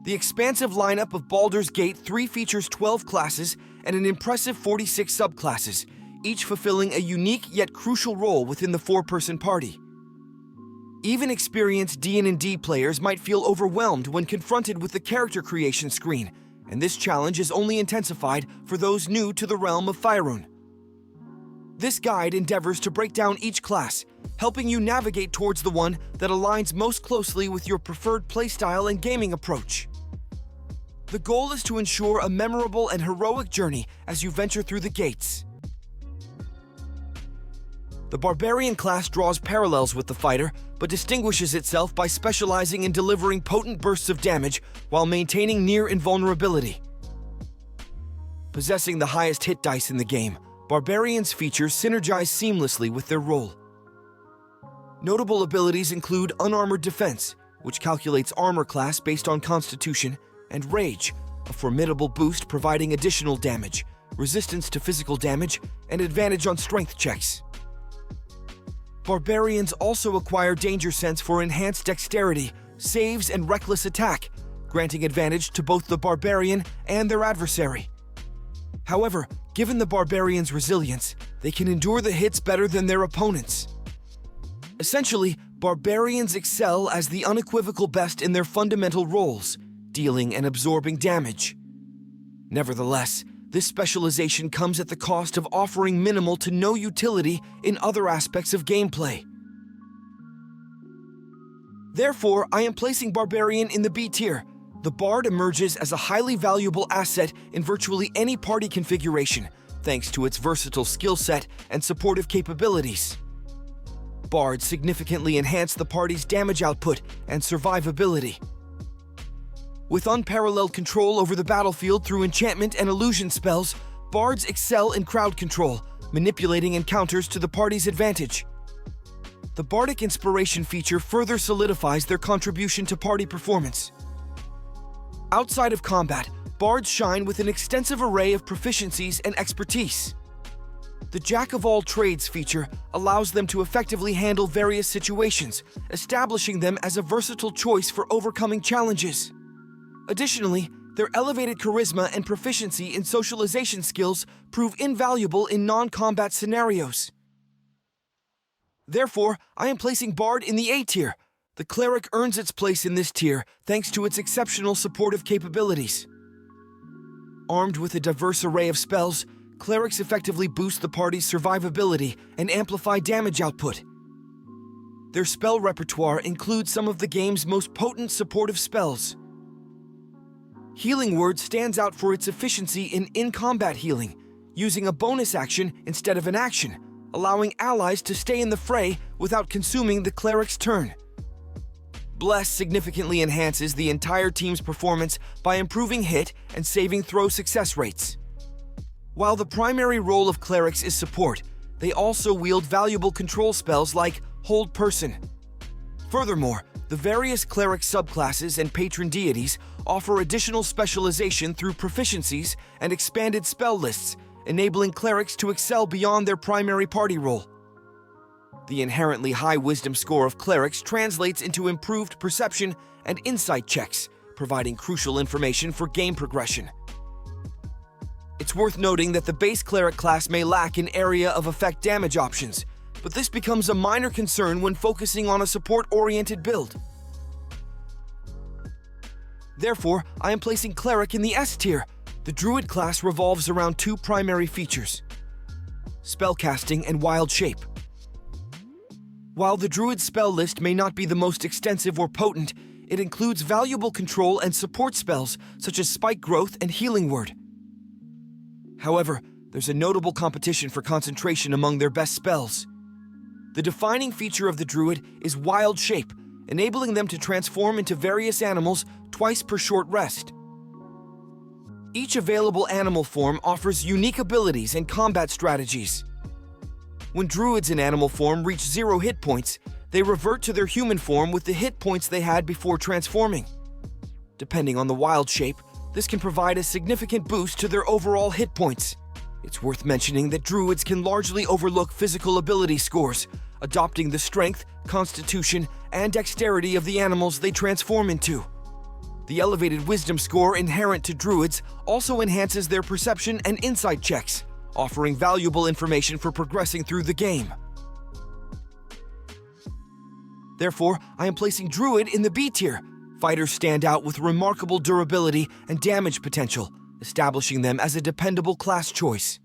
The expansive lineup of Baldur's Gate 3 features 12 classes and an impressive 46 subclasses, each fulfilling a unique yet crucial role within the four-person party. Even experienced D&D players might feel overwhelmed when confronted with the character creation screen, and this challenge is only intensified for those new to the realm of Faerun. This guide endeavors to break down each class, helping you navigate towards the one that aligns most closely with your preferred playstyle and gaming approach. The goal is to ensure a memorable and heroic journey as you venture through the gates. The Barbarian class draws parallels with the fighter, but distinguishes itself by specializing in delivering potent bursts of damage while maintaining near invulnerability. Possessing the highest hit dice in the game, Barbarian's features synergize seamlessly with their role. Notable abilities include Unarmored Defense, which calculates armor class based on Constitution, and Rage, a formidable boost providing additional damage, resistance to physical damage, and advantage on strength checks. Barbarians also acquire Danger Sense for enhanced dexterity, saves, and reckless attack, granting advantage to both the Barbarian and their adversary. However, given the Barbarian's resilience, they can endure the hits better than their opponents. Essentially, Barbarians excel as the unequivocal best in their fundamental roles, dealing and absorbing damage. Nevertheless, this specialization comes at the cost of offering minimal to no utility in other aspects of gameplay. Therefore, I am placing Barbarian in the B tier. The Bard emerges as a highly valuable asset in virtually any party configuration, thanks to its versatile skill set and supportive capabilities. Bards significantly enhance the party's damage output and survivability. With unparalleled control over the battlefield through enchantment and illusion spells, Bards excel in crowd control, manipulating encounters to the party's advantage. The Bardic Inspiration feature further solidifies their contribution to party performance. Outside of combat, Bards shine with an extensive array of proficiencies and expertise. The Jack-of-all-trades feature allows them to effectively handle various situations, establishing them as a versatile choice for overcoming challenges. Additionally, their elevated charisma and proficiency in socialization skills prove invaluable in non-combat scenarios. Therefore, I am placing Bard in the A tier. The Cleric earns its place in this tier thanks to its exceptional supportive capabilities. Armed with a diverse array of spells, Clerics effectively boost the party's survivability and amplify damage output. Their spell repertoire includes some of the game's most potent supportive spells. Healing Word stands out for its efficiency in combat healing, using a bonus action instead of an action, allowing allies to stay in the fray without consuming the Cleric's turn. Bless significantly enhances the entire team's performance by improving hit and saving throw success rates. While the primary role of Clerics is support, they also wield valuable control spells like Hold Person. Furthermore, the various Cleric subclasses and patron deities offer additional specialization through proficiencies and expanded spell lists, enabling Clerics to excel beyond their primary party role. The inherently high wisdom score of Clerics translates into improved perception and insight checks, providing crucial information for game progression. It's worth noting that the base Cleric class may lack an area of effect damage options, but this becomes a minor concern when focusing on a support-oriented build. Therefore, I am placing Cleric in the S tier. The Druid class revolves around two primary features: spellcasting and wild shape. While the Druid spell list may not be the most extensive or potent, it includes valuable control and support spells such as Spike Growth and Healing Word. However, there's a notable competition for concentration among their best spells. The defining feature of the Druid is Wild Shape, enabling them to transform into various animals twice per short rest. Each available animal form offers unique abilities and combat strategies. When Druids in animal form reach 0 hit points, they revert to their human form with the hit points they had before transforming. Depending on the Wild Shape, this can provide a significant boost to their overall hit points. It's worth mentioning that Druids can largely overlook physical ability scores, adopting the strength, constitution, and dexterity of the animals they transform into. The elevated wisdom score inherent to druids also enhances their perception and insight checks, offering valuable information for progressing through the game. Therefore, I am placing Druid in the B tier. Fighters stand out with remarkable durability and damage potential, establishing them as a dependable class choice.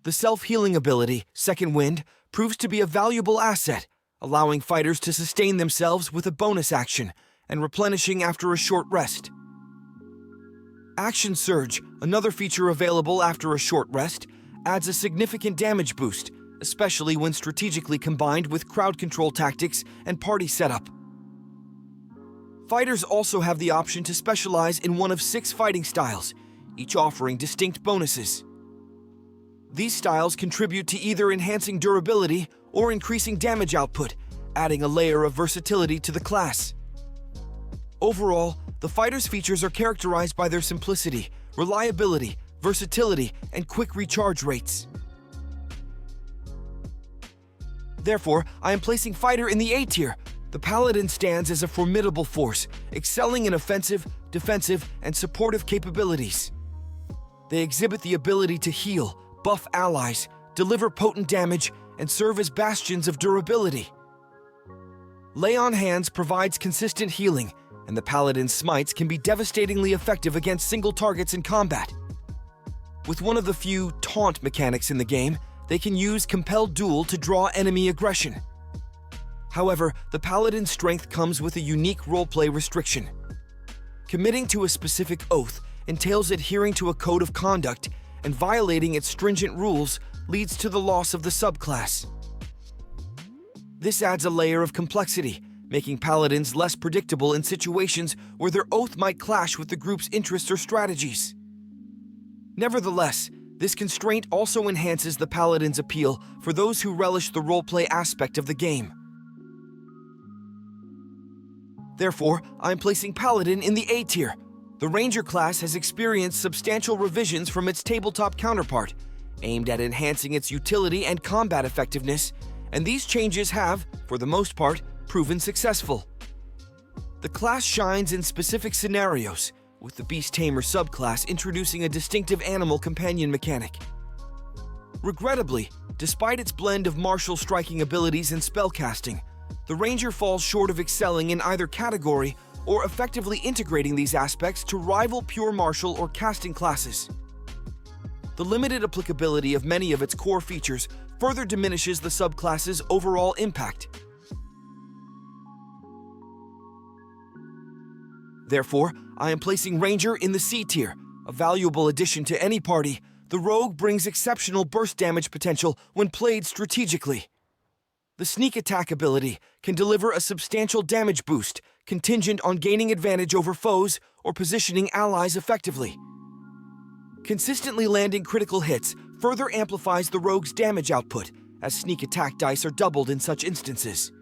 The self-healing ability, Second Wind, proves to be a valuable asset, allowing fighters to sustain themselves with a bonus action and replenishing after a short rest. Action Surge, another feature available after a short rest, adds a significant damage boost, especially when strategically combined with crowd control tactics and party setup. Fighters also have the option to specialize in one of 6 fighting styles, each offering distinct bonuses. These styles contribute to either enhancing durability or increasing damage output, adding a layer of versatility to the class. Overall, the fighter's features are characterized by their simplicity, reliability, versatility, and quick recharge rates. Therefore, I am placing Fighter in the A tier. The Paladin stands as a formidable force, excelling in offensive, defensive, and supportive capabilities. They exhibit the ability to heal, buff allies, deliver potent damage, and serve as bastions of durability. Lay on Hands provides consistent healing, and the Paladin's smites can be devastatingly effective against single targets in combat. With one of the few taunt mechanics in the game, they can use Compelled Duel to draw enemy aggression. However, the Paladin's strength comes with a unique roleplay restriction. Committing to a specific oath entails adhering to a code of conduct, and violating its stringent rules leads to the loss of the subclass. This adds a layer of complexity, making Paladins less predictable in situations where their oath might clash with the group's interests or strategies. Nevertheless, this constraint also enhances the Paladin's appeal for those who relish the roleplay aspect of the game. Therefore, I'm placing Paladin in the A tier. The Ranger class has experienced substantial revisions from its tabletop counterpart, aimed at enhancing its utility and combat effectiveness, and these changes have, for the most part, proven successful. The class shines in specific scenarios, with the Beast Tamer subclass introducing a distinctive animal companion mechanic. Regrettably, despite its blend of martial striking abilities and spellcasting, the Ranger falls short of excelling in either category or effectively integrating these aspects to rival pure martial or casting classes. The limited applicability of many of its core features further diminishes the subclass's overall impact. Therefore, I am placing Ranger in the C tier. A valuable addition to any party, the Rogue brings exceptional burst damage potential when played strategically. The Sneak Attack ability can deliver a substantial damage boost, contingent on gaining advantage over foes or positioning allies effectively. Consistently landing critical hits further amplifies the Rogue's damage output, as sneak attack dice are doubled in such instances.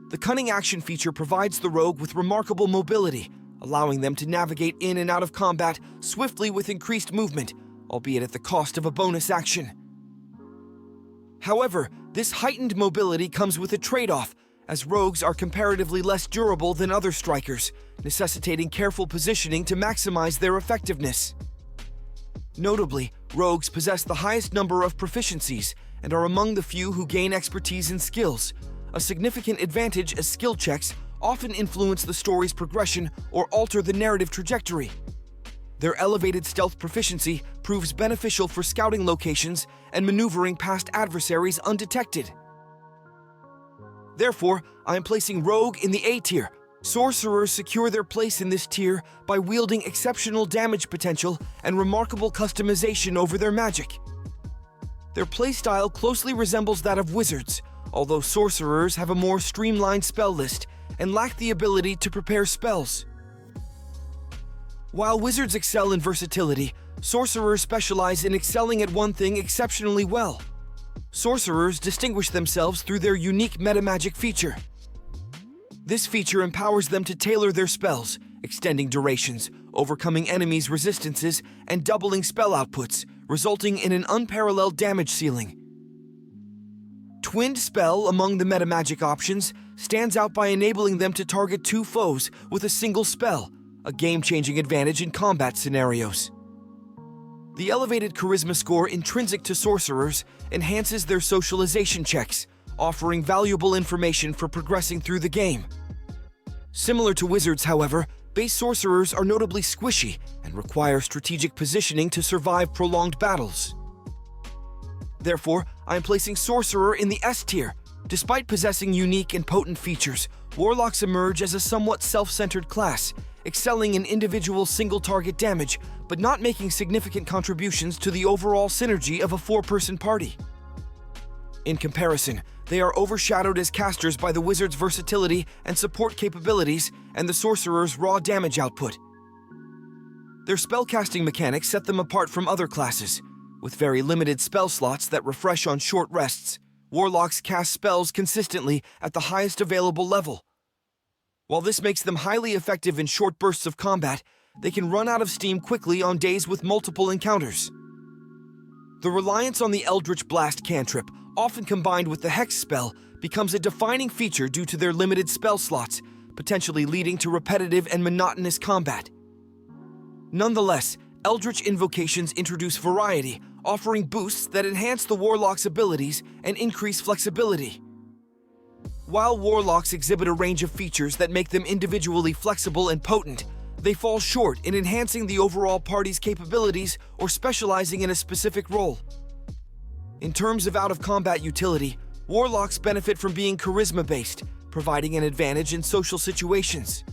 The Cunning action feature provides the Rogue with remarkable mobility, allowing them to navigate in and out of combat swiftly with increased movement, albeit at the cost of a bonus action. However, this heightened mobility comes with a trade-off, as rogues are comparatively less durable than other strikers, necessitating careful positioning to maximize their effectiveness. Notably, rogues possess the highest number of proficiencies and are among the few who gain expertise in skills, a significant advantage as skill checks often influence the story's progression or alter the narrative trajectory. Their elevated stealth proficiency proves beneficial for scouting locations and maneuvering past adversaries undetected. Therefore, I am placing Rogue in the A tier. Sorcerers secure their place in this tier by wielding exceptional damage potential and remarkable customization over their magic. Their playstyle closely resembles that of wizards, although sorcerers have a more streamlined spell list and lack the ability to prepare spells. While wizards excel in versatility, sorcerers specialize in excelling at one thing exceptionally well. Sorcerers distinguish themselves through their unique metamagic feature. This feature empowers them to tailor their spells, extending durations, overcoming enemies' resistances, and doubling spell outputs, resulting in an unparalleled damage ceiling. Twinned Spell among the metamagic options stands out by enabling them to target 2 foes with a single spell, a game-changing advantage in combat scenarios. The elevated charisma score intrinsic to sorcerers enhances their socialization checks, offering valuable information for progressing through the game. Similar to wizards, however, base sorcerers are notably squishy and require strategic positioning to survive prolonged battles. Therefore, I am placing Sorcerer in the S tier. Despite possessing unique and potent features, Warlocks emerge as a somewhat self-centered class, excelling in individual single-target damage, but not making significant contributions to the overall synergy of a 4-person party. In comparison, they are overshadowed as casters by the wizard's versatility and support capabilities and the sorcerer's raw damage output. Their spellcasting mechanics set them apart from other classes. With very limited spell slots that refresh on short rests, Warlocks cast spells consistently at the highest available level. While this makes them highly effective in short bursts of combat, they can run out of steam quickly on days with multiple encounters. The reliance on the Eldritch Blast cantrip, often combined with the Hex spell, becomes a defining feature due to their limited spell slots, potentially leading to repetitive and monotonous combat. Nonetheless, Eldritch invocations introduce variety, offering boosts that enhance the Warlock's abilities and increase flexibility. While Warlocks exhibit a range of features that make them individually flexible and potent, they fall short in enhancing the overall party's capabilities or specializing in a specific role. In terms of out-of-combat utility, Warlocks benefit from being charisma-based, providing an advantage in social situations.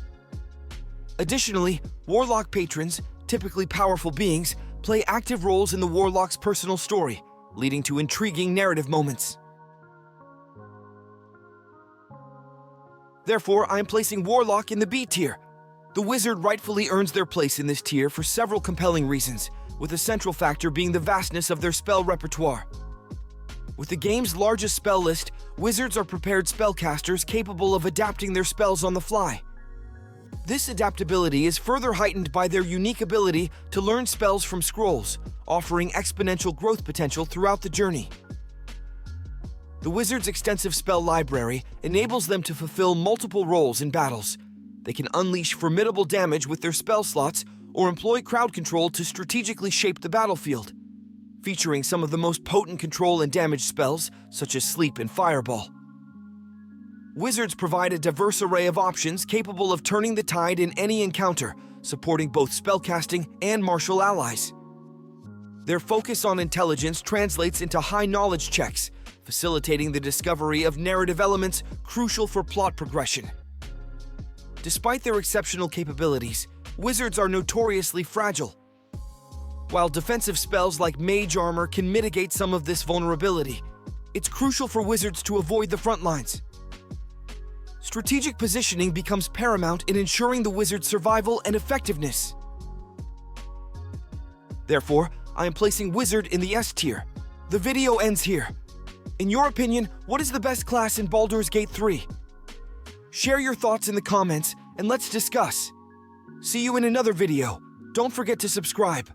Additionally, Warlock patrons, typically powerful beings, play active roles in the Warlock's personal story, leading to intriguing narrative moments. Therefore, I am placing Warlock in the B tier. The wizard rightfully earns their place in this tier for several compelling reasons, with a central factor being the vastness of their spell repertoire. With the game's largest spell list, wizards are prepared spellcasters capable of adapting their spells on the fly. This adaptability is further heightened by their unique ability to learn spells from scrolls, offering exponential growth potential throughout the journey. The wizard's extensive spell library enables them to fulfill multiple roles in battles. They can unleash formidable damage with their spell slots or employ crowd control to strategically shape the battlefield, featuring some of the most potent control and damage spells, such as Sleep and Fireball. Wizards provide a diverse array of options capable of turning the tide in any encounter, supporting both spellcasting and martial allies. Their focus on intelligence translates into high knowledge checks, facilitating the discovery of narrative elements crucial for plot progression. Despite their exceptional capabilities, wizards are notoriously fragile. While defensive spells like Mage Armor can mitigate some of this vulnerability, it's crucial for wizards to avoid the front lines. Strategic positioning becomes paramount in ensuring the wizard's survival and effectiveness. Therefore, I am placing Wizard in the S tier. The video ends here. In your opinion, what is the best class in Baldur's Gate 3? Share your thoughts in the comments and let's discuss. See you in another video. Don't forget to subscribe.